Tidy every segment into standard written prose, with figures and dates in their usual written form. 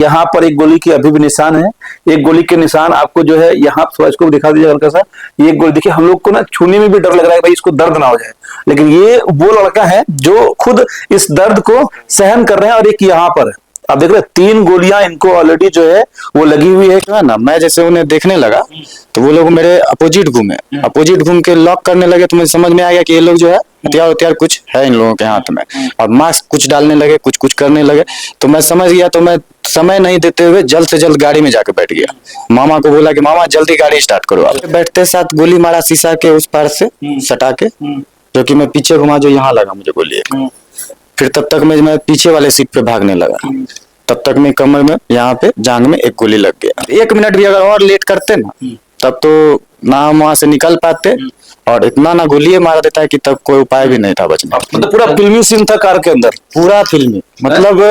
यहाँ पर एक गोली की अभी भी निशान है। एक गोली के निशान आपको जो है यहाँ इसको दिखा दीजिए हल्का सा। ये एक गोली देखिए, हम लोग को ना छूने में भी डर लग रहा है भाई इसको दर्द ना हो जाए, लेकिन ये वो लड़का है जो खुद इस दर्द को सहन कर रहे हैं। और एक यहाँ पर है, आप देख रहे हैं 3 गोलियां इनको ऑलरेडी जो है वो लगी हुई है ना। मैं जैसे उन्हें देखने लगा तो वो लोग मेरे अपोजिट घूम के लॉक करने लगे, तो मुझे समझ में आ गया कि ये लोग जो है हथियार कुछ है इन लोगों के हाथ में, और मास्क कुछ डालने लगे, कुछ करने लगे। तो मैं समझ गया, तो मैं समय नहीं देते हुए जल्द से जल्द गाड़ी में जाके बैठ गया। मामा को बोला कि मामा जल्दी गाड़ी स्टार्ट करो। आप बैठते साथ गोली मारा शीशा के उस पार से सटा के, जो कि मैं पीछे घुमा, जो यहाँ लगा मुझे गोली। फिर तब तक मैं पीछे वाले सीट पे भागने लगा। तब तक मैं कमर में यहाँ पे जांग में एक गोली लग गया। 1 मिनट भी अगर और लेट करते ना, तब तो ना हम वहां से निकल पाते, और इतना ना गोली मारा देता है कि तब कोई उपाय भी नहीं था बचने। मतलब पूरा फिल्मी सीन था कार के अंदर, पूरा फिल्मी, मतलब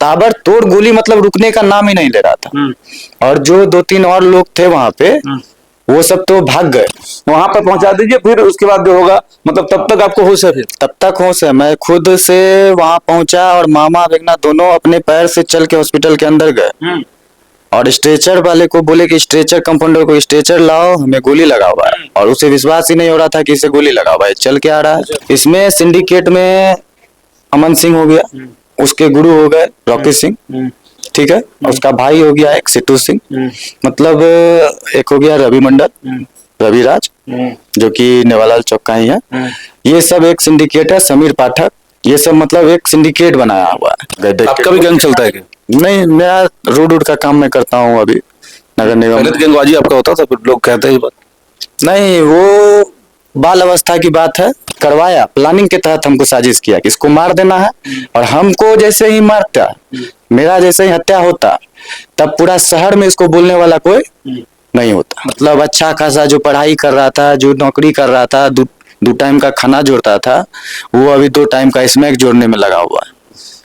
ताबड़तोड़ गोली, मतलब रुकने का नाम ही नहीं ले रहा था। और जो 2-3 और लोग थे वहां पे, वो सब तो भाग गए। वहां पर पहुंचा दीजिए, फिर उसके बाद जो होगा, मतलब तब तक आपको होश है? फिर तब तक होश है। मैं खुद से वहां पहुंचा और मामा बेगना दोनों अपने पैर से चल के हॉस्पिटल के अंदर गए, और स्ट्रेचर वाले को बोले कि स्ट्रेचर कंपाउंडर को स्ट्रेचर लाओ, हमें गोली लगा हुआ है। और उसे विश्वास ही नहीं हो रहा था कि इसे गोली लगा हुआ है, चल के आ रहा है। इसमें सिंडिकेट में अमन सिंह हो गया, उसके गुरु हो गए रॉकी सिंह, ठीक है, उसका भाई हो गया एक सिट्टू सिंह, मतलब एक हो गया रवि मंडल, रविराज, जो कि नेवालाल चौक का ही है। ये सब एक सिंडिकेट है। समीर पाठक, ये सब मतलब एक सिंडिकेट बनाया हुआ है। आपका भी गैंग चलता है क्या? नहीं, मेरा रोड का काम मैं करता हूँ अभी नगर निगम। पहले तो गैंगबाजी आपका होता था, फिर लोग कहते हैं नहीं, वो बाल अवस्था की बात है। करवाया, प्लानिंग के तहत हमको साजिश किया कि इसको मार देना है, और हमको जैसे ही मारता, मेरा जैसे ही हत्या होता, तब पूरा शहर में इसको बोलने वाला कोई नहीं होता। मतलब अच्छा खासा जो पढ़ाई कर रहा था, जो नौकरी कर रहा था, दो टाइम का खाना जोड़ता था, वो अभी 2 टाइम का स्मैक जोड़ने में लगा हुआ है।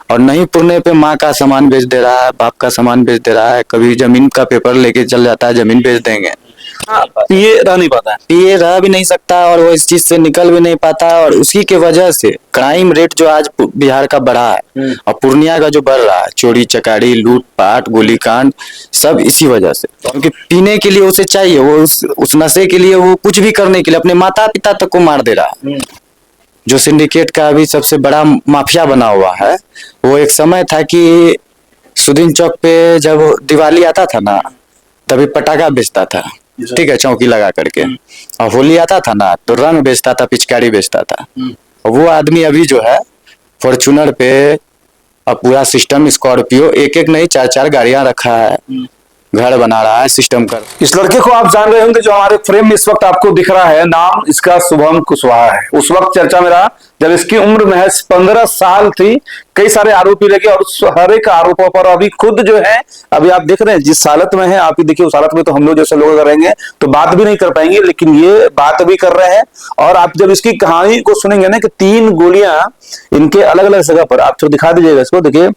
और नहीं पुरने पे माँ का सामान बेच दे रहा है, बाप का सामान बेच दे रहा है, कभी जमीन का पेपर लेके चल जाता है, जमीन बेच देंगे। पिए रह नहीं पाता है, पिए रह भी नहीं सकता, और वो इस चीज से निकल भी नहीं पाता। और उसी के वजह से क्राइम रेट जो आज बिहार का बढ़ा है, और पूर्णिया का जो बढ़ रहा है, चोरी चकारी, लूट पाट, गोलीकांड, सब इसी वजह से। क्योंकि पीने के लिए उसे चाहिए, वो उस नशे के लिए वो कुछ भी करने के लिए अपने माता पिता तक को मार दे रहा है। जो सिंडिकेट का अभी सबसे बड़ा माफिया बना हुआ है, वो एक समय था कि सुदीन चौक पे जब दिवाली आता था ना, तभी पटाखा बेचता था, ठीक है, चौकी लगा करके। और होली आता था ना, तो रंग बेचता था, पिचकारी बेचता था। और वो आदमी अभी जो है फॉर्च्यूनर पे अब पूरा सिस्टम, स्कॉर्पियो, एक नहीं 4-4 गाड़ियां रखा है, घर बना रहा है सिस्टम कर। इस लड़के को आप जान रहे होंगे, जो हमारे फ्रेम में इस वक्त आपको दिख रहा है, नाम इसका शुभम कुशवाहा है। उस वक्त चर्चा में रहा जब इसकी उम्र महज 15 साल थी। कई सारे आरोपी लगे, और उस हर एक आरोपों पर अभी खुद जो है, अभी आप देख रहे हैं जिस हालत में है, आप ही देखिए उस हालत में तो हम लोग जैसे लोग रहेंगे तो बात भी नहीं कर पाएंगे, लेकिन ये बात भी कर रहे हैं। और आप जब इसकी कहानी को सुनेंगे ना कि 3 गोलियां इनके अलग अलग जगह पर, आप तो दिखा दीजिएगा इसको, देखिए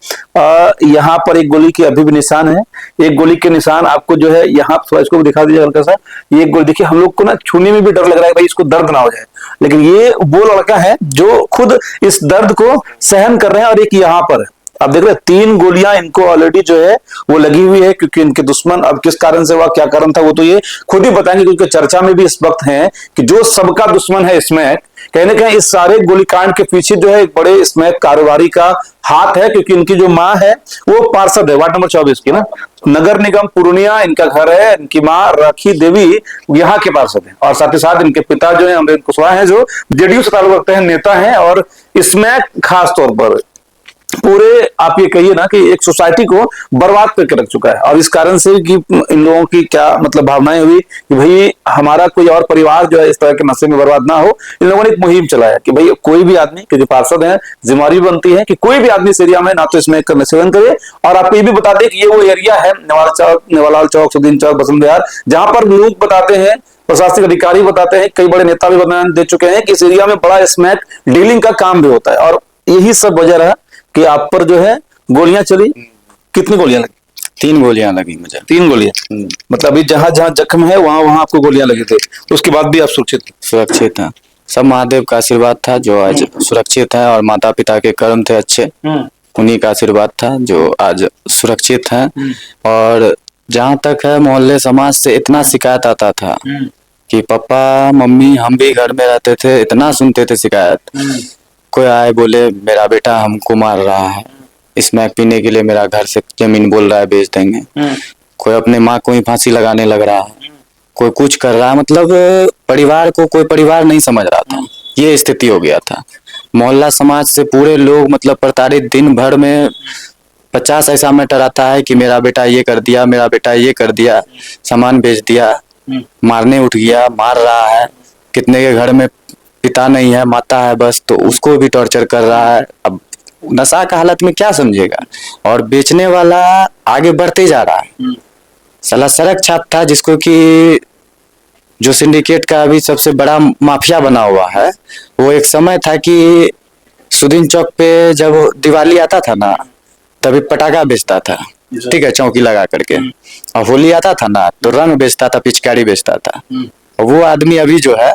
यहाँ पर एक गोली की अभी भी निशान है। एक गोली के निशान आपको जो है यहाँ इसको दिखा दीजिएगा हल्का सा। ये एक गोली देखिए, हम लोग को ना छूने में भी डर लग रहा है भाई इसको दर्द ना हो जाए, लेकिन ये वो लड़का है जो खुद इस दर्द को सहन कर रहे हैं। और एक यहाँ पर है, आप देख रहे हैं 3 गोलियां इनको ऑलरेडी जो है वो लगी हुई है, क्योंकि इनके दुश्मन, अब किस कारण से हुआ, क्या कारण था, वो तो ये खुद ही बताएंगे, क्योंकि चर्चा में भी इस वक्त है कि जो सबका दुश्मन है स्मैक, कहीं ना कहीं इस सारे गोलीकांड के पीछे जो है एक बड़े स्मैक कारोबारी का हाथ है। क्योंकि इनकी जो माँ है वो पार्षद है, वार्ड नंबर 24 की ना, नगर निगम पूर्णिया इनका घर है। इनकी माँ राखी देवी यहाँ के पार्षद है, और साथ ही साथ इनके पिता जो है अमरेंद्र कुशवाहा है, जो जेडीयू से ताल्लुक रखते हैं, नेता हैं। और स्मैक खास तौर पर पूरे आप ये कहिए ना कि एक सोसाइटी को बर्बाद करके रख चुका है। और इस कारण से कि इन लोगों की क्या मतलब भावनाएं हुई कि भाई हमारा कोई और परिवार जो है इस तरह के नशे में बर्बाद ना हो, इन लोगों ने एक मुहिम चलाया कि भाई कोई भी आदमी के जो पार्षद है, जिम्मेदारी बनती है कि कोई भी आदमी इस एरिया में ना तो इसमें सेवन करे। और आपको ये भी बता दें कि ये वो एरिया है, नेवालाल चौक, सुदीन चौक, बसंत विहार, जहां पर लोग बताते हैं, प्रशासनिक अधिकारी बताते हैं, कई बड़े नेता भी बयान दे चुके हैं कि इस एरिया में बड़ा स्मैक डीलिंग का काम भी होता है। और यही सब वजह रहा कि आप पर जो है गोलियां चली। कितनी गोलियां लगी? 3 गोलियां लगी मुझे। 3 गोलियां, मतलब अभी जहां जहां जख्म है वहां वहां आपको गोलियां लगी थी, उसके बाद भी आप सुरक्षित हैं। सब महादेव का आशीर्वाद था जो आज सुरक्षित है, और माता पिता के कर्म थे अच्छे, उन्हीं का आशीर्वाद था जो आज सुरक्षित हैं। और जहाँ तक है मोहल्ले समाज से इतना शिकायत आता था कि पापा मम्मी हम भी घर में रहते थे, इतना सुनते थे शिकायत। कोई आए बोले मेरा बेटा हमको मार रहा है, स्मैक पीने के लिए मेरा घर से जमीन बोल रहा है बेच देंगे। कोई अपने माँ को ही फांसी लगाने लग रहा है, कोई कुछ कर रहा है। मतलब परिवार को कोई परिवार नहीं समझ रहा था, ये स्थिति हो गया था। मोहल्ला समाज से पूरे लोग मतलब प्रताड़ित, दिन भर में 50 ऐसा मैटर आता है कि मेरा बेटा ये कर दिया, मेरा बेटा ये कर दिया, सामान बेच दिया, मारने उठ गया, मार रहा है। कितने के घर में पिता नहीं है, माता है बस, तो उसको भी टॉर्चर कर रहा है। अब नशा का हालत में क्या समझेगा, और बेचने वाला आगे बढ़ते जा रहा है। साला सड़क छाप था जिसको कि जो सिंडिकेट का अभी सबसे बड़ा माफिया बना हुआ है, वो एक समय था कि सुदीन चौक पे जब दिवाली आता था ना तभी पटाखा बेचता था, ठीक है, चौकी लगा करके। और होली आता था ना तो रंग बेचता था, पिचकारी बेचता था। और वो आदमी अभी जो है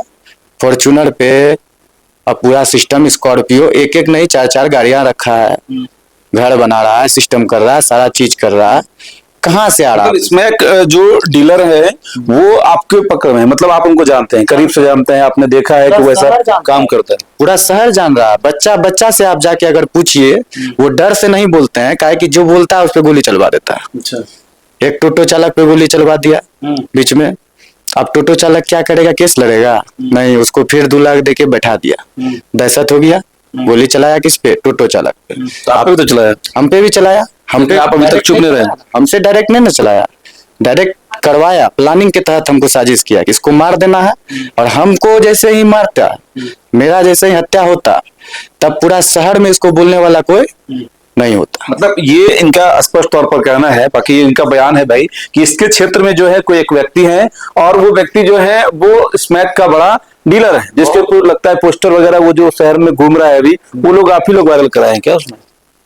फॉर्चूनर पे अब पूरा सिस्टम, स्कॉर्पियो एक एक नहीं 4-4 गाड़ियां रखा है, घर बना रहा है, सिस्टम कर रहा है, सारा चीज कर रहा है। कहाँ से आ रहा है? इसमें जो डीलर है वो आपके पकड़ में है, मतलब आप उनको जानते हैं, करीब से जानते हैं, आपने देखा है कि वैसा काम करता है? पूरा शहर जान रहा है। बच्चा बच्चा से आप जाके अगर पूछिए, वो डर से नहीं बोलते हैं, काहे कि जो बोलता है उस पर गोली चलवा देता है। अच्छा। एक टोटो चालक पे गोली चलवा दिया बीच में, अब टोटो चालक क्या करेगा, केस लड़ेगा? नहीं, उसको फिर 2 लाख देके बैठा दिया, दहशत हो गया। गोली चलाया किस पे? टोटो चालक पे। तो आप पे भी तो चलाया? हम पे भी चलाया। हम पे आप अभी तक चुप नहीं रहे? हमसे डायरेक्ट नहीं ना चलाया, डायरेक्ट करवाया, प्लानिंग के तहत हमको साजिश किया कि इसको मार देना है। और हमको जैसे ही मारता, मेरा जैसे ही हत्या होता, तब पूरा शहर में इसको बोलने वाला कोई नहीं होता। मतलब ये इनका स्पष्ट तौर पर कहना है, बाकी ये इनका बयान है भाई, कि इसके क्षेत्र में जो है कोई एक व्यक्ति है, और वो व्यक्ति जो है वो स्मैक का बड़ा डीलर है, जिसके ऊपर लगता है पोस्टर वगैरह वो जो शहर में घूम रहा है अभी, वो लोग आप ही लोग वायरल कराए हैं क्या उसमें?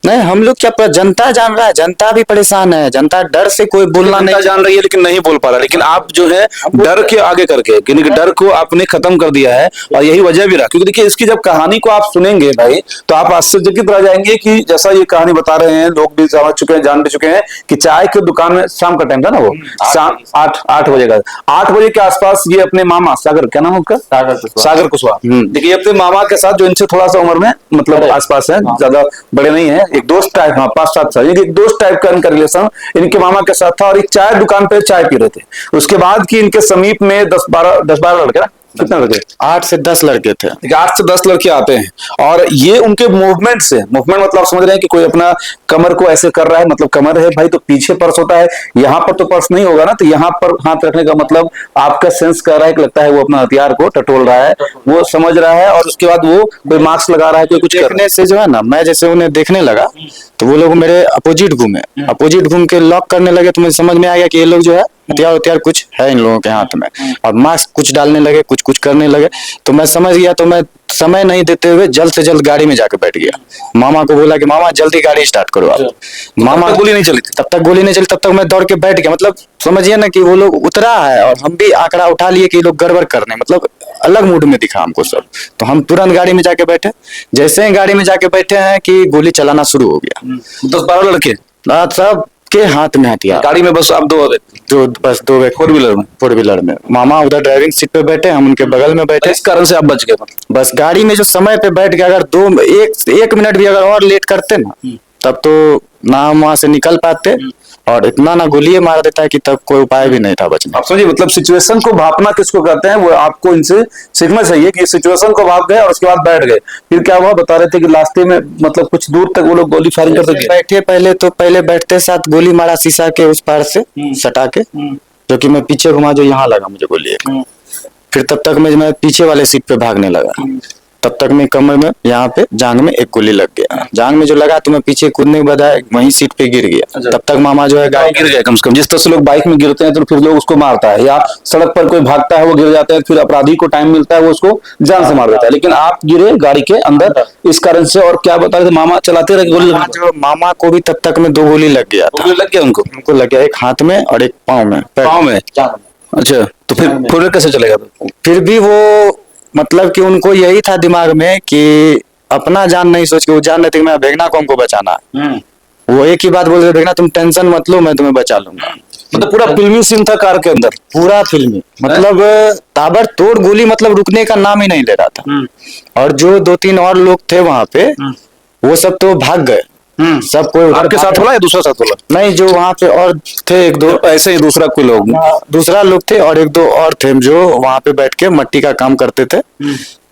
नहीं, हम लोग क्या, पर जनता जान रहा है, जनता भी परेशान है, जनता डर से कोई बोलना नहीं जान रही है लेकिन नहीं बोल पा रहा। लेकिन आप जो है डर के आगे करके, यानी कि डर को आपने खत्म कर दिया है, और यही वजह भी रहा। क्योंकि देखिए इसकी जब कहानी को आप सुनेंगे भाई तो आप आश्चर्यचकित रह जाएंगे कि जैसा ये कहानी बता रहे हैं, लोग भी समझ चुके हैं, जान भी चुके हैं कि चाय की दुकान में, शाम का टाइम था ना, वो शाम 8 बजे का, 8 बजे के आसपास ये अपने मामा, सागर, क्या नाम है उसका? सागर कुशवाहा। देखिए अपने मामा के साथ, जो इनसे थोड़ा सा उम्र में मतलब आसपास है, ज्यादा बड़े नहीं है, एक दोस्त टाइप, हाँ 5-7 साल, एक दोस्त टाइप का इनका रिलेशन इनके मामा के साथ था। और एक चाय दुकान पे चाय पी रहे थे। उसके बाद की इनके समीप में 10-12 लड़के ना, कितने लड़के? 8 से 10 लड़के थे। 8 से 10 लड़के आते हैं, और ये उनके मूवमेंट से, मूवमेंट मतलब आप समझ रहे हैं कि कोई अपना कमर को ऐसे कर रहा है, मतलब कमर है भाई तो पीछे पर्स होता है, यहाँ पर तो पर्स नहीं होगा ना, तो यहाँ पर हाथ रखने का मतलब आपका सेंस कर रहा है कि लगता है वो अपना हथियार को टटोल रहा है, वो समझ रहा है। और उसके बाद वो कोई मास्क लगा रहा है, कोई कुछ देखने से जो है ना, मैं जैसे उन्हें देखने लगा तो वो लोग मेरे अपोजिट घूम के लॉक करने लगे, तो मुझे समझ में आ गया कि ये लोग जो है हथियार कुछ है इन लोगों के हाथ में, और मास्क कुछ डालने लगे, कुछ करने लगे। तो मैं समझ गया, तो मैं समय नहीं देते हुए जल्द से जल्द गाड़ी में जाकर बैठ गया। मामा को बोला कि मामा जल्दी गाड़ी स्टार्ट करो आप। मामा गोली नहीं चली, तब तक गोली नहीं चली, तब तक मैं दौड़ के बैठ गया। मतलब समझिए ना कि वो लोग उतरा है और हम भी आंकड़ा उठा लिए कि लोग गड़बड़ करने, मतलब अलग मूड में दिखा हमको सब। तो हम तुरंत गाड़ी में जाके बैठे। जैसे ही गाड़ी में जाके बैठे हैं कि गोली चलाना शुरू हो गया। 10-12 लड़के सब के हाथ में हथियार। गाड़ी में बस आप दो बस 2 व्यक्ति 4 व्हीलर में। मामा उधर ड्राइविंग सीट पे बैठे, हम उनके बगल में बैठे। इस कारण से आप बच गए? बस गाड़ी में जो समय पे बैठ गए, अगर 1 मिनट भी अगर और लेट करते ना, तब तो ना हम वहां से निकल पाते, और इतना ना गोली मार देता है कि तब कोई उपाय भी नहीं था बचने। आप समझिए, मतलब सिचुएशन को भापना किसको कहते हैं, वो आपको इनसे सीखना चाहिए कि सिचुएशन को भाप गए और उसके बाद बैठ गए। फिर क्या हुआ बता रहे थे कि रास्ते में मतलब कुछ दूर तक वो लोग गोली फायरिंग करते गए? बैठे पहले बैठते साथ गोली मारा शीशा के उस पार से सटा के, जो कि मैं पीछे घुमा, जो यहाँ लगा मुझे गोली एक। फिर तब तक मैं पीछे वाले सीट पे भागने लगा। तब तक मैं कमर में, यहाँ पे जांग में एक गोली लग गया। जांग में जो लगा तो मैं पीछे कूदने के बजाय वहीं सीट पे गिर गया। तब तक मामा जो है गाड़ी गिर गया। कम से कम जिस तरह से लोग बाइक में गिरते हैं तो फिर लोग उसको मारता है, या सड़क पर कोई भागता है वो गिर जाता है, फिर अपराधी को टाइम मिलता है वो उसको जान से मार देता है। लेकिन आप गिरे गाड़ी के अंदर इस कारण से। और क्या बता रहे थे, मामा चलाते रहे गोली? मामा को भी तब तक में 2 गोली लग गया था। लग गया उनको लग गया, एक हाथ में और एक पाँव में। अच्छा, तो फिर कैसे चलेगा? फिर भी वो मतलब कि उनको यही था दिमाग में कि अपना जान नहीं सोच के, वो जान रहे थे कि मैं भेगना को हमको बचाना है। वो एक ही बात बोल रहे थे, भेगना तुम टेंशन मत लो, मैं तुम्हें बचा लूंगा। मतलब पूरा फिल्मी सीन था कार के अंदर। पूरा फिल्मी, मतलब ताबड़तोड़ गोली, मतलब रुकने का नाम ही नहीं ले रहा था। और जो 2-3 और लोग थे वहां पे, वो सब तो भाग गए। सब कोई उधर आपके साथ बोला या दूसरा साथ बोला? नहीं, जो वहां पे और थे 1-2 ऐसे ही दूसरा कोई लोग? दूसरा लोग थे और 1-2 और थे जो वहां पे बैठ के मट्टी का काम करते थे।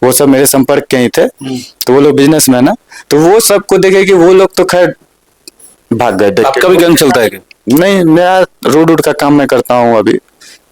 वो सब मेरे संपर्क के ही थे, तो वो लोग बिजनेसमैन है। तो वो सबको देखे कि वो लोग तो खैर भाग गए। देख आपका भी गैंग चलता है क्या? नहीं, मेरा रोड का काम मैं करता हूँ अभी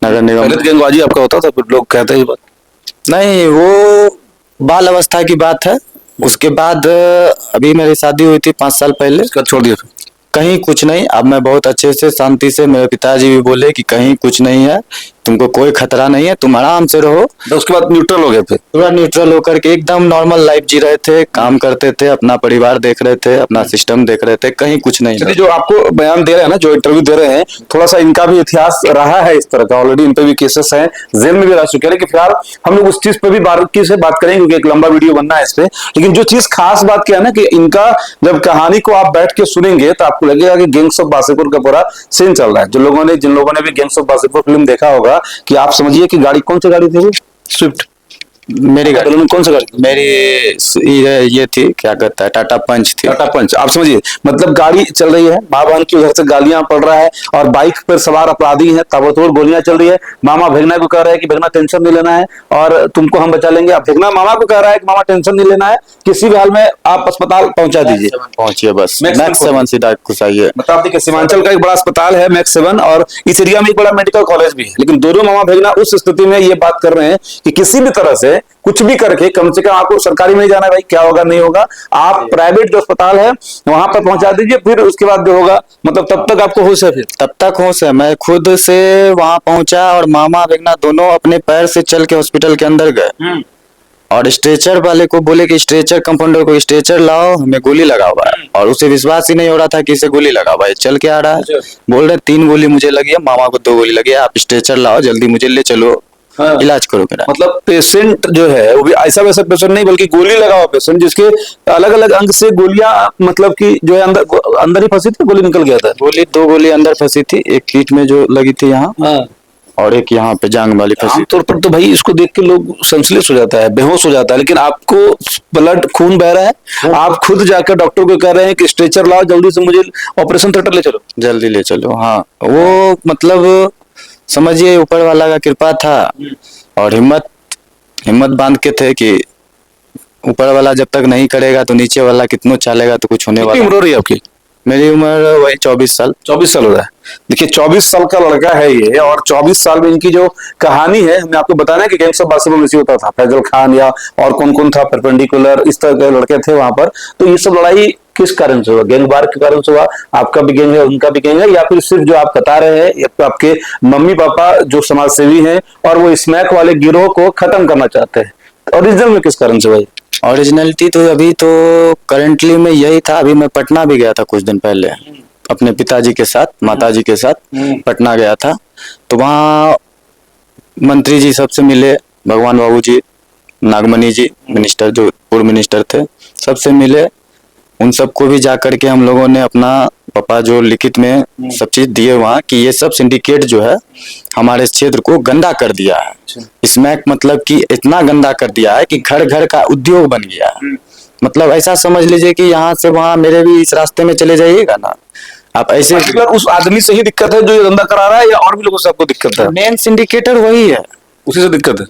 नगर निगम। पहले तो गैंगबाजी आपका होता था, फिर लोग कहते हैं ये बात। नहीं, वो बाल अवस्था की बात है। उसके बाद अभी मेरी शादी हुई थी 5 साल पहले। इसका छोड़ दिया फिर? कहीं कुछ नहीं। अब मैं बहुत अच्छे से शांति से, मेरे पिताजी भी बोले कि कहीं कुछ नहीं है, तुमको कोई खतरा नहीं है, तुम आराम से रहो। तो उसके बाद न्यूट्रल हो गए थे? पूरा न्यूट्रल होकर के एकदम नॉर्मल लाइफ जी रहे थे, काम करते थे, अपना परिवार देख रहे थे, अपना सिस्टम देख रहे थे, कहीं कुछ नहीं था। जो आपको बयान दे रहे हैं ना, जो इंटरव्यू दे रहे हैं, थोड़ा सा इनका भी इतिहास रहा है इस तरह का। ऑलरेडी इन पे भी केसेस हैं, जेल में भी रह चुके हैं। लेकिन फिलहाल हम लोग उस चीज पे भी बारीकी से बात करेंगे क्योंकि एक लंबा वीडियो बनना है इस पे। लेकिन जो चीज खास बात क्या है ना कि इनका जब कहानी को आप बैठ के सुनेंगे तो आपको लगेगा कि गैंग्स ऑफ वासेपुर का पूरा सीन चल रहा है। जिन लोगों ने भी गैंग्स ऑफ वासेपुर फिल्म देखा होगा, कि आप समझिए कि गाड़ी कौन सी गाड़ी थी वो? स्विफ्ट। मेरी गाड़ी, कौन सा गाड़ी? मेरी ये थी, क्या कहता है, टाटा पंच थी। टाटा पंच। आप समझिए, मतलब गाड़ी चल रही है, माँ बहन की उधर से गालियां पड़ रहा है और बाइक पर सवार अपराधी हैं, ताबड़तोड़ गोलियां चल रही है। मामा भेगना को कह रहा है कि भेगना टेंशन नहीं लेना है और तुमको हम बचा लेंगे। अब भेगना मामा को कह रहा है कि मामा टेंशन नहीं लेना है, किसी भी हाल में आप अस्पताल पहुंचा दीजिए। पहुंचिए बस, मैक्स 7 सीधा घुसाइए। बता दें कि सीमांचल का एक बड़ा अस्पताल है मैक्स 7, और इस एरिया में एक बड़ा मेडिकल कॉलेज भी है। लेकिन दोनों मामा भेगना उस स्थिति में ये बात कर रहे हैं कि किसी भी तरह से कुछ भी करके कम से कम आपको सरकारी में नहीं जाना है भाई, क्या होगा नहीं होगा, आप प्राइवेट जो अस्पताल है वहां पर पहुंचा दीजिए, फिर उसके बाद जो होगा, मतलब तब तक आपको होश है। फिर तब तक होश है। मैं खुद से वहां पहुंचा और मामा भेगना दोनों अपने पैर से चल के हॉस्पिटल के अंदर गए। और स्ट्रेचर वाले को बोले कि स्ट्रेचर कंपाउंडर को स्ट्रेचर लाओ, हमें गोली लगा हुआ है। और उसे विश्वास ही नहीं हो रहा था कि इसे गोली लगा हुआ है। चल के आ रहा है, बोल रहे 3 गोली मुझे लगी है, मामा को 2 गोली लगी है, आप स्ट्रेचर लाओ जल्दी, मुझे ले चलो, इलाज करो मेरा। मतलब पेशेंट जो है वो भी ऐसा वैसा पेशेंट नहीं, बल्कि गोली लगा हुआ पेशेंट, जिसके अलग अलग अंग से गोलियां, मतलब कि जो है अंदर ही फंसी थी, गोली निकल गया था। 2 गोली अंदर फंसी थी, एक पीठ में जो लगी थी यहाँ, और एक यहाँ पे जांग वाली फंसी। आमतौर पर तो भाई इसको देख के लोग सेंसलेस हो जाता है, बेहोश हो जाता है, लेकिन आपको ब्लड खून बह रहा है, आप खुद जाकर डॉक्टर को कह रहे हैं कि स्ट्रेचर लाओ जल्दी से, मुझे ऑपरेशन थिएटर ले चलो, जल्दी ले चलो। हाँ, वो मतलब समझिए ऊपर वाला का कृपा था और हिम्मत बांध के थे कि ऊपर वाला जब तक नहीं करेगा तो नीचे वाला कितना चलेगा तो कुछ होने वाला। कितनी उम्र हो रही है आपकी? मेरी उम्र वही 24 साल। 24 साल हो रहा है। देखिए 24 साल का लड़का है ये, और 24 साल में इनकी जो कहानी है, हमें आपको बताना है कि गैंग्स ऑफ वासेपुर में होता था। फैजल खान या और कौन कौन था, परपेंडिकुलर, इस तरह के लड़के थे वहां पर। तो ये सब लड़ाई किस कारण से हुआ? गैंगवार के कारण से हुआ? आपका भी गैंग है, उनका भी गैंग है, या फिर सिर्फ जो आप बता रहे हैं, या तो आपके मम्मी पापा जो समाज सेवी हैं और वो स्मैक वाले गिरोह को खत्म करना चाहते हैं? ओरिजिनल में किस कारण से भाई? ओरिजिनलिटी तो अभी तो करंटली में यही था। अभी मैं पटना भी गया था कुछ दिन पहले अपने पिताजी के साथ, माताजी के साथ पटना गया था। तो वहाँ मंत्री जी सबसे मिले, भगवान बाबू जी, नागमणि जी मिनिस्टर, जो पूर्व मिनिस्टर थे, सबसे मिले। उन सबको भी जाकर के हम लोगों ने अपना पापा जो लिखित में सब चीज दिए वहाँ कि ये सब सिंडिकेट जो है हमारे क्षेत्र को गंदा कर दिया है। स्मैक मतलब कि इतना गंदा कर दिया है कि घर घर का उद्योग बन गया है। मतलब ऐसा समझ लीजिए कि यहाँ से वहाँ मेरे भी इस रास्ते में चले जाइएगा ना आप, ऐसे उस आदमी से ही दिक्कत है जो ये धंधा करा रहा है, या और भी लोगों से आपको दिक्कत है? मेन सिंडिकेटर वही है, उसी से दिक्कत है।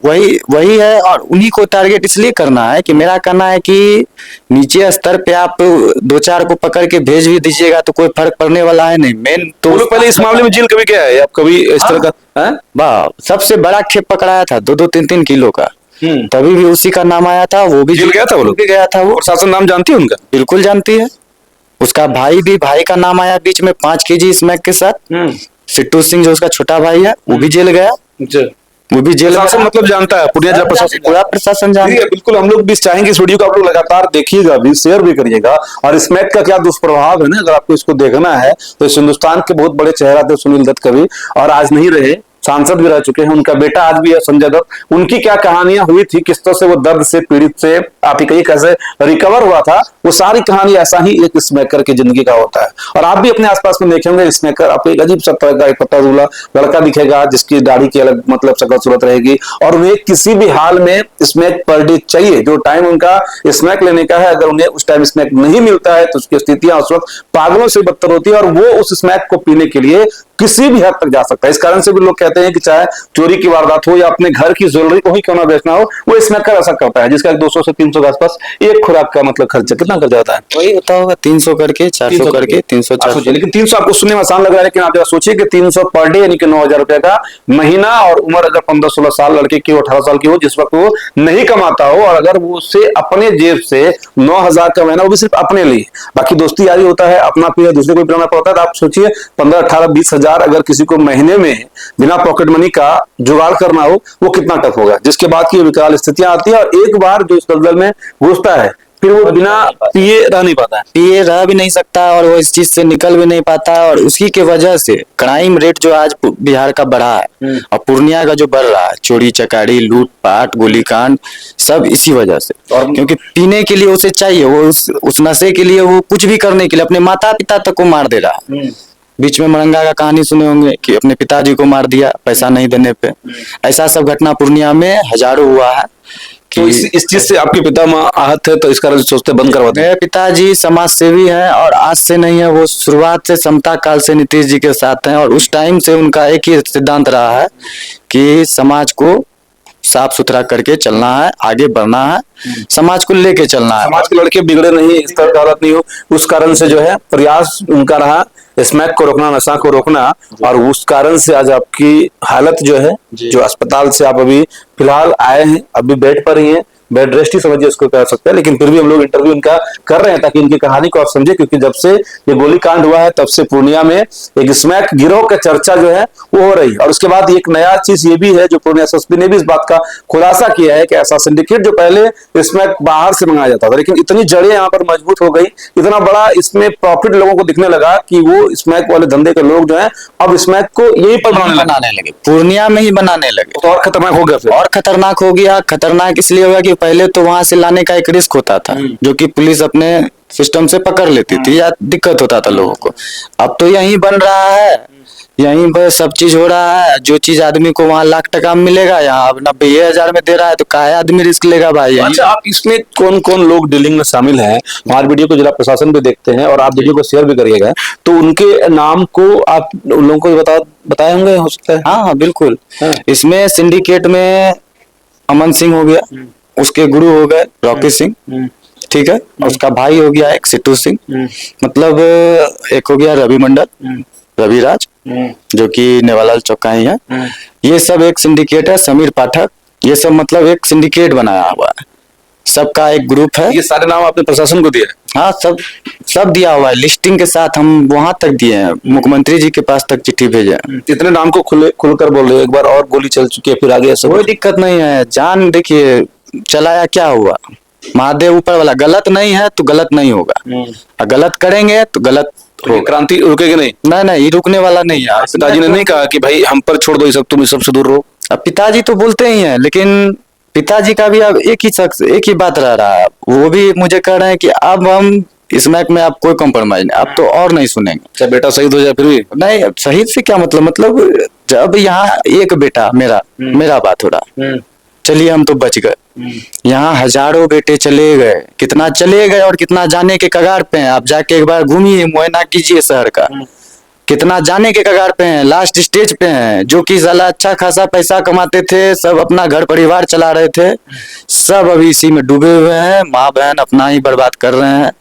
वही है। और उन्हीं को टारगेट इसलिए करना है कि मेरा कहना है कि नीचे स्तर पे आप 2-4 को पकड़ के भेज भी दीजिएगा तो कोई फर्क पड़ने वाला है नहीं। मेन तो पहले इस मामले में जेल कभी गया है? आप कभी इस तरह का? वाह, सबसे बड़ा खेप पकड़ाया था 2-2, 3-3 किलो का, तभी भी उसी का नाम आया था। वो भी जेल गया था, वो भी गया था। वो प्रशासन नाम जानती है उनका? बिल्कुल जानती है। उसका भाई का नाम आया बीच में 5 केजी स्मैक के साथ। सिट्टू सिंह जो उसका छोटा भाई है, वो भी जेल गया। वो भी जेल प्रशासन मतलब जानता है, पूरा प्रशासन जानता है। बिल्कुल, हम लोग भी चाहेंगे इस वीडियो को आप लोग लगातार देखिएगा भी, शेयर भी करिएगा। और स्मैक का क्या दुष्प्रभाव है ना, अगर आपको इसको देखना है तो इस हिंदुस्तान के बहुत बड़े चेहरा थे सुनील दत्त कवि, और आज नहीं रहे, सांसद भी रह चुके हैं, उनका बेटा आज भी है संजय दत्त। उनकी क्या कहानियां हुई थी, किस तरह से वो दर्द से पीड़ित से आप ही कहिए कैसे रिकवर हुआ था, वो सारी कहानी ऐसा ही एक स्मैकर की जिंदगी का होता है। और आप भी अपने आसपास में देखेंगे स्मैकर आपको एक अजीब सा तरह का एक पत्ता धुला लड़का दिखेगा जिसकी दाढ़ी की अलग मतलब शक्ल सूरत रहेगी, और उन्हें किसी भी हाल में स्मैक पर डे चाहिए। जो टाइम उनका स्मैक लेने का है, अगर उन्हें उस टाइम स्मैक नहीं मिलता है तो उसकी स्थितियां उस वक्त पागलों से बदतर होती है, और वो उस स्मैक को पीने के लिए किसी भी हद तक जा सकता है। इस कारण से भी लोग कहते हैं कि चाहे चोरी की वारदात हो या अपने घर की ज्वेलरी को ही क्यों ना बेचना हो, वो स्मैकर ऐसा करता है जिसका 200 से 300 के आसपास एक खुराक का मतलब खर्चा कितना खर्चा होता है, वही होता होगा 300 करके 400 करके 300 400। लेकिन 300 आपको सुनने में आसान लग रहा है, लेकिन आप जरा सोचिए कि 300 पर डे यानी कि 9,000 रुपए का महीना, और उम्र अगर 15-16 साल लड़के की 18 साल की हो जिस वक्त वो नहीं कमाता हो, और अगर वो उसे अपने जेब से 9,000 का महीना, वो भी सिर्फ अपने लिए, बाकी दोस्ती यारी होता है, अपना पीना दूसरे को पिलाना पड़ता है। तो आप सोचिए 15, 18, 20 हजार अगर किसी को महीने में बिना पॉकेट मनी का जुगाड़ करना हो, वो कितना टफ होगा। जिसके बाद की विकराल स्थितियां आती है, और एक बार जो इस दलदल में घुसता है फिर वो बिना पिए रह नहीं पाता है, पिए रह भी नहीं सकता और वो इस चीज से निकल भी नहीं पाता, और उसी के वजह से क्राइम रेट जो आज बिहार का बढ़ा है और पूर्णिया का जो बढ़ रहा है, चोरी चकारी लूटपाट गोलीकांड, सब इसी वजह से। और क्योंकि पीने के लिए उसे चाहिए, वो उस नशे के लिए वो कुछ भी करने के लिए अपने माता पिता तक को मार दे रहा है। बीच में मरंगा का कहानी सुने होंगे कि अपने पिताजी को मार दिया पैसा नहीं देने पे। ऐसा सब घटना पूर्णिया में हजारों हुआ है। तो इस चीज से आपके पिता माँ आहत है, तो इस कारण से सोचते बंद करवाते हैं। मेरे पिताजी समाज सेवी हैं, और आज से नहीं है, वो शुरुआत से समता काल से नीतीश जी के साथ हैं, और उस टाइम से उनका एक ही सिद्धांत रहा है कि समाज को साफ सुथरा करके चलना है, आगे बढ़ना है, समाज को लेके चलना है। समाज के लड़के बिगड़े नहीं, इस तरह की हालत नहीं हो, उस कारण से जो है प्रयास उनका रहा स्मैक को रोकना, नशा को रोकना, और उस कारण से आज आपकी हालत जो है, जो अस्पताल से आप अभी फिलहाल आए हैं, अभी बेड पर ही हैं, बेड रेस्ट ही समझिए इसको कह सकते हैं, लेकिन फिर भी हम लोग इंटरव्यू इनका कर रहे हैं ताकि इनकी कहानी को आप समझे, क्योंकि जब से ये गोलीकांड हुआ है तब से पूर्णिया में एक स्मैक गिरोह का चर्चा जो है वो हो रही है। और उसके बाद एक नया चीज ये भी है जो पूर्णिया एसएसपी ने भी इस बात का खुलासा किया है कि ऐसा सिंडिकेट जो पहले स्मैक बाहर से मंगाया जाता था, लेकिन इतनी जड़ें यहाँ पर मजबूत हो गई, इतना बड़ा इसमें प्रॉफिट लोगों को दिखने लगा कि वो स्मैक वाले धंधे के लोग जो है अब स्मैक को यही पर बनाने लगे, पूर्णिया में ही बनाने लगे। तो और खतरनाक हो गया, फिर और खतरनाक हो गया। खतरनाक इसलिए होगा कि पहले तो वहां से लाने का एक रिस्क होता था, जो कि पुलिस अपने सिस्टम से पकड़ लेती थी या दिक्कत होता था लोगों को। अब तो यहीं बन रहा है, यहीं पर सब चीज हो रहा है। जो चीज आदमी को वहाँ लाख टका में मिलेगा, यहाँ अब 90,000 में दे रहा है, तो काहे आदमी रिस्क लेगा भाई। अच्छा, आप इसमें कौन कौन लोग डीलिंग में शामिल हैं? हमारे वीडियो को जिला प्रशासन भी देखते हैं और आप वीडियो को शेयर भी करिएगा, तो उनके नाम को आप उन लोगों को बताए होंगे, हो सकता है। हाँ बिल्कुल। इसमें सिंडिकेट में अमन सिंह हो गया, उसके गुरु हो गए रॉकी सिंह, ठीक है, उसका भाई हो गया एक सिट्टू सिंह, मतलब एक हो गया रवि मंडल, रवि राज, जो कि नेवालाल चौक का ही है। ये सब एक सिंडिकेट है। समीर पाठक, ये सब मतलब एक सिंडिकेट बनाया हुआ है, सबका एक ग्रुप है। ये सारे नाम आपने प्रशासन को दिया है? हाँ, सब दिया हुआ है, लिस्टिंग के साथ हम वहां तक दिए हैं, मुख्यमंत्री जी के पास तक चिट्ठी भेजे हैं। इतने नाम को खुलकर बोल रहे हो, एक बार और गोली चल चुकी है फिर आगे ऐसा कोई दिक्कत नहीं है। जान देखिए चलाया क्या हुआ, महादेव ऊपर वाला, गलत नहीं है तो गलत नहीं होगा, और गलत करेंगे तो गलत तो क्रांति रुकेगी नहीं? नहीं, ये रुकने वाला नहीं है। पिताजी ने नहीं कहा कि भाई हम पर छोड़ दो ये सब, तुम इस सबसे दूर रहो? अब पिताजी तो बोलते ही हैं, लेकिन पिताजी का भी अब एक ही बात रह रहा है। वो भी मुझे कह रहे हैं कि अब हम स्मैक में आप कोई कॉम्प्रोमाइज नहीं, आप तो और नहीं सुनेंगे। अच्छा, बेटा शहीद हो जाए फिर भी नहीं? शहीद से क्या मतलब जब यहाँ एक बेटा मेरा बात हो रहा, चलिए हम तो बच गए, यहाँ हजारों बेटे चले गए, कितना चले गए और कितना जाने के कगार पे हैं। आप जाके एक बार घूमिए, मुआयना कीजिए शहर का, कितना जाने के कगार पे हैं, लास्ट स्टेज पे हैं। जो कि साला अच्छा खासा पैसा कमाते थे, सब अपना घर परिवार चला रहे थे, सब अभी इसी में डूबे हुए हैं। माँ बहन अपना ही बर्बाद कर रहे हैं।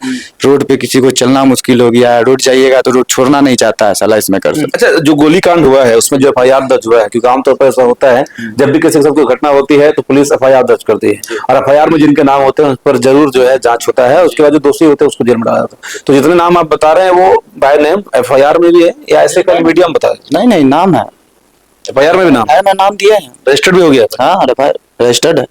रोड पे किसी को चलना मुश्किल हो गया है, रोड जाइएगा तो रोड छोड़ना नहीं चाहता है साला इसमें कर। अच्छा, जो गोलीकांड हुआ है उसमें जो एफआईआर दर्ज हुआ है, क्योंकि आमतौर पर ऐसा होता है जब भी किसी के साथ कोई घटना होती है तो पुलिस एफआईआर दर्ज करती है, और एफआईआर में जिनके नाम होते हैं उस पर जरूर जो है जांच होता है, उसके बाद जो दोषी होते हैं उसको जेल में डाला जाता है। तो जितने नाम आप बता रहे हैं वो बाय नेम एफआईआर में भी है या ऐसे कल मीडिया में बता रहे? नहीं, नाम है, एफआईआर में भी नाम मैं नाम दिया है, रजिस्टर्ड भी हो गया? हाँ रजिस्टर्ड है।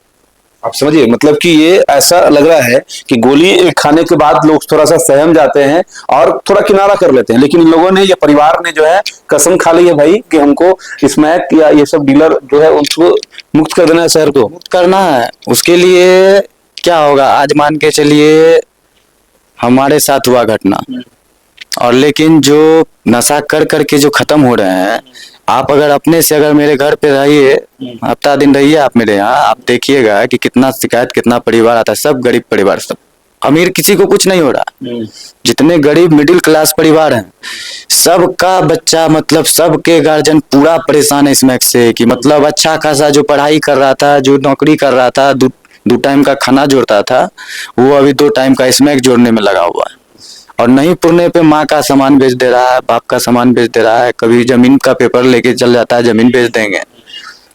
आप समझिए, मतलब कि ये ऐसा लग रहा है कि गोली खाने के बाद लोग थोड़ा सा सहम जाते हैं और थोड़ा किनारा कर लेते हैं, लेकिन इन लोगों ने, ये परिवार ने जो है कसम खा ली है भाई कि हमको स्मैक या ये सब डीलर जो है उनको मुक्त कर देना है, शहर को मुक्त करना है। उसके लिए क्या होगा, आज मान के चलिए हमारे साथ हुआ घटना, और लेकिन जो नशा कर करके जो खत्म हो रहे हैं, आप अगर अपने से अगर मेरे घर पे रहिए, हफ्ता दिन रहिए आप मेरे यहाँ, आप देखिएगा कि कितना शिकायत, कितना परिवार आता है, सब गरीब परिवार, सब अमीर किसी को कुछ नहीं हो रहा। जितने गरीब मिडिल क्लास परिवार हैं, सबका बच्चा, मतलब सबके गार्जियन पूरा परेशान है स्मैक से, कि मतलब अच्छा खासा जो पढ़ाई कर रहा था, जो नौकरी कर रहा था, दो टाइम का खाना जोड़ता था, वो अभी 2 टाइम का स्मैक जोड़ने में लगा हुआ है। और नहीं पुरने पे माँ का सामान बेच दे रहा है, बाप का सामान बेच दे रहा है, कभी जमीन का पेपर लेके चल जाता है, जमीन बेच देंगे।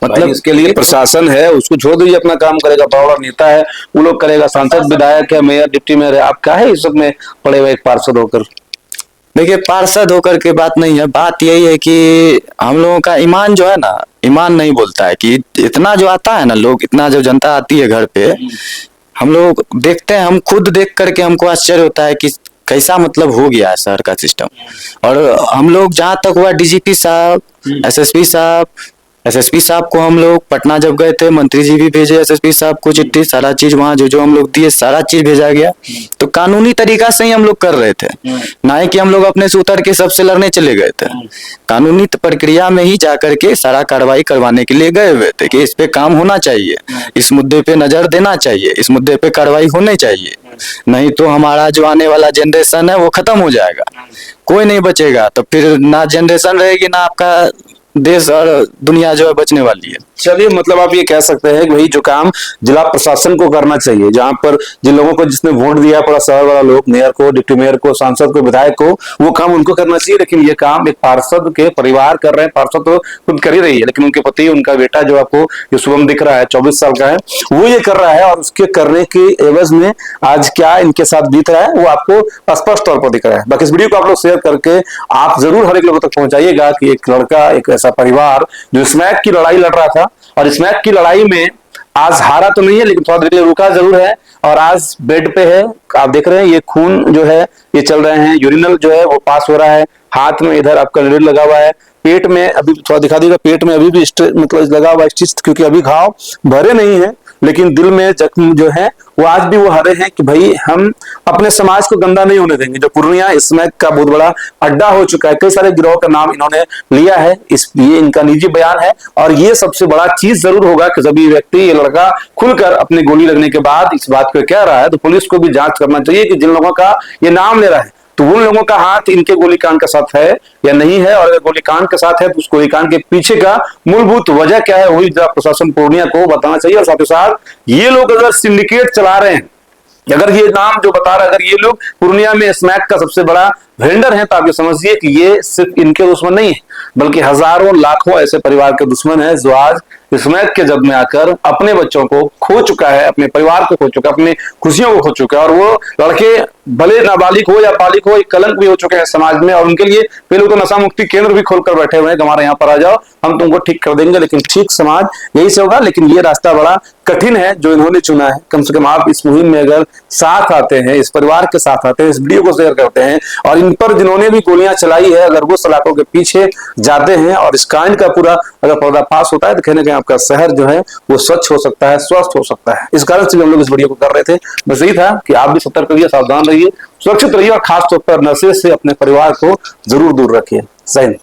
मतलब इसके लिए प्रशासन है, उसको छोड़ दीजिए, अपना काम करेगा, बड़ा नेता है वो लोग करेगा, सांसद विधायक है, मेयर डिप्टी मेयर है, आप क्या है इस सब में पड़े हुए एक पार्षद होकर। देखिए, पार्षद होकर के बात नहीं है, बात यही है कि हम लोगों का ईमान जो है ना, ईमान नहीं बोलता है कि इतना जो आता है ना लोग, इतना जो जनता आती है घर पे, हम लोग देखते हैं, हम खुद देख करके हमको आश्चर्य होता है कि कैसा मतलब हो गया है शहर का सिस्टम। और हम लोग जहाँ तक हुआ डीजीपी साहब, एसएसपी साहब को हम लोग पटना जब गए थे, मंत्री जी भी भेजे एसएसपी साहब को चिट्ठी, सारा चीज वहाँ जो हम लोग दिए, सारा चीज भेजा गया। तो कानूनी तरीका से ही हम लोग कर रहे थे, ना ही कि हम लोग अपने से उतर के सबसे लड़ने चले गए थे। कानूनी प्रक्रिया में ही जाकर के सारा कार्रवाई करवाने के लिए गए हुए थे कि इस पे काम होना चाहिए, इस मुद्दे पे नजर देना चाहिए, इस मुद्दे पे कार्रवाई होनी चाहिए, नहीं तो हमारा जो आने वाला जनरेशन है वो खत्म हो जाएगा, कोई नहीं बचेगा। तो फिर ना जनरेशन रहेगी, ना आपका देश और दुनिया जो है बचने वाली है। चलिए, मतलब आप ये कह सकते हैं कि वही जो काम जिला प्रशासन को करना चाहिए, जहां पर जिन लोगों को जिसने वोट दिया, पूरा शहर वाला लोग, मेयर को, डिप्टी मेयर को, सांसद को, विधायक को, वो काम उनको करना चाहिए। लेकिन ये काम एक पार्षद के परिवार कर रहे हैं, पार्षद तो खुद कर ही रही है, लेकिन उनके पति, उनका बेटा जो आपको ये शुभम दिख रहा है, 24 साल का है, वो ये कर रहा है। और उसके करने के एवज में आज क्या इनके साथ बीत रहा है वो आपको स्पष्ट तौर पर दिख रहा है। बाकी इस वीडियो को आप लोग शेयर करके आप जरूर हर एक लोगों तक पहुंचाइएगा कि एक लड़का, एक ऐसा परिवार जो स्मैक की लड़ाई लड़ रहा था, और स्मैक की लड़ाई में आज हारा तो नहीं है, लेकिन थोड़ा देर के लिए रुका जरूर है, और आज बेड पे है। आप देख रहे हैं ये खून जो है ये चल रहे हैं, यूरिनल जो है वो पास हो रहा है, हाथ में इधर आपका लीड लगा हुआ है, पेट में अभी थोड़ा दिखा दीजिएगा, पेट में अभी भी मतलब लगा हुआ स्टिच, क्योंकि अभी घाव भरे नहीं है, लेकिन दिल में जख्म जो है वो आज भी वो हरे हैं कि भाई हम अपने समाज को गंदा नहीं होने देंगे। जो पूर्णिया स्मैक का बहुत बड़ा अड्डा हो चुका है, कई सारे गिरोह का नाम इन्होंने लिया है, ये इनका निजी बयान है। और ये सबसे बड़ा चीज जरूर होगा कि जब ये व्यक्ति, ये लड़का खुलकर अपने गोली लगने के बाद इस बात को कह रहा है, तो पुलिस को भी जांच करना चाहिए कि जिन लोगों का ये नाम ले रहा है, तो उन लोगों का हाथ इनके गोलीकांड के साथ है या नहीं है, और अगर गोलीकांड के साथ है तो उस गोलीकांड के पीछे का मूलभूत वजह क्या है, वही जिला प्रशासन पूर्णिया को बताना चाहिए। और साथ ही साथ ये लोग अगर सिंडिकेट चला रहे हैं, अगर ये नाम जो बता रहा है, अगर ये लोग पूर्णिया में स्मैक का सबसे बड़ा वेंडर है, तो आप ये समझिए कि ये सिर्फ इनके दुश्मन नहीं है, बल्कि हजारों लाखों ऐसे परिवार के दुश्मन है, जो आज स्मैक के जद में आकर अपने बच्चों को खो चुका है, अपने परिवार को खो चुका है, अपनी खुशियों को खो चुका है। और वो लड़के भले नाबालिग हो या बालिग हो, एक कलंक भी हो चुके हैं समाज में, और उनके लिए पहले तो नशा मुक्ति केंद्र भी खोलकर बैठे हुए हैं कि हमारे यहाँ पर आ जाओ, हम तुमको ठीक कर देंगे। लेकिन ठीक समाज यही से होगा, लेकिन ये रास्ता बड़ा कठिन है जो इन्होंने चुना है। कम से कम आप इस मुहिम में अगर साथ आते हैं, इस परिवार के साथ आते हैं, इस वीडियो को शेयर करते हैं, और इन पर जिन्होंने भी गोलियां चलाई है, अगर वो सलाखों के पीछे जाते हैं और इस कांड का पूरा अगर पर्दाफाश होता है, तो कहीं ना कहीं आपका शहर जो है वो स्वच्छ हो सकता है, स्वस्थ हो सकता है। इस कारण से हम लोग इस वीडियो को कर रहे थे। बस यही था कि आप भी सतर्क रहिए, सावधान रहिए, सुरक्षित रहिए, और खासतौर पर नशे से अपने परिवार को जरूर दूर रखिए। जय हिंद।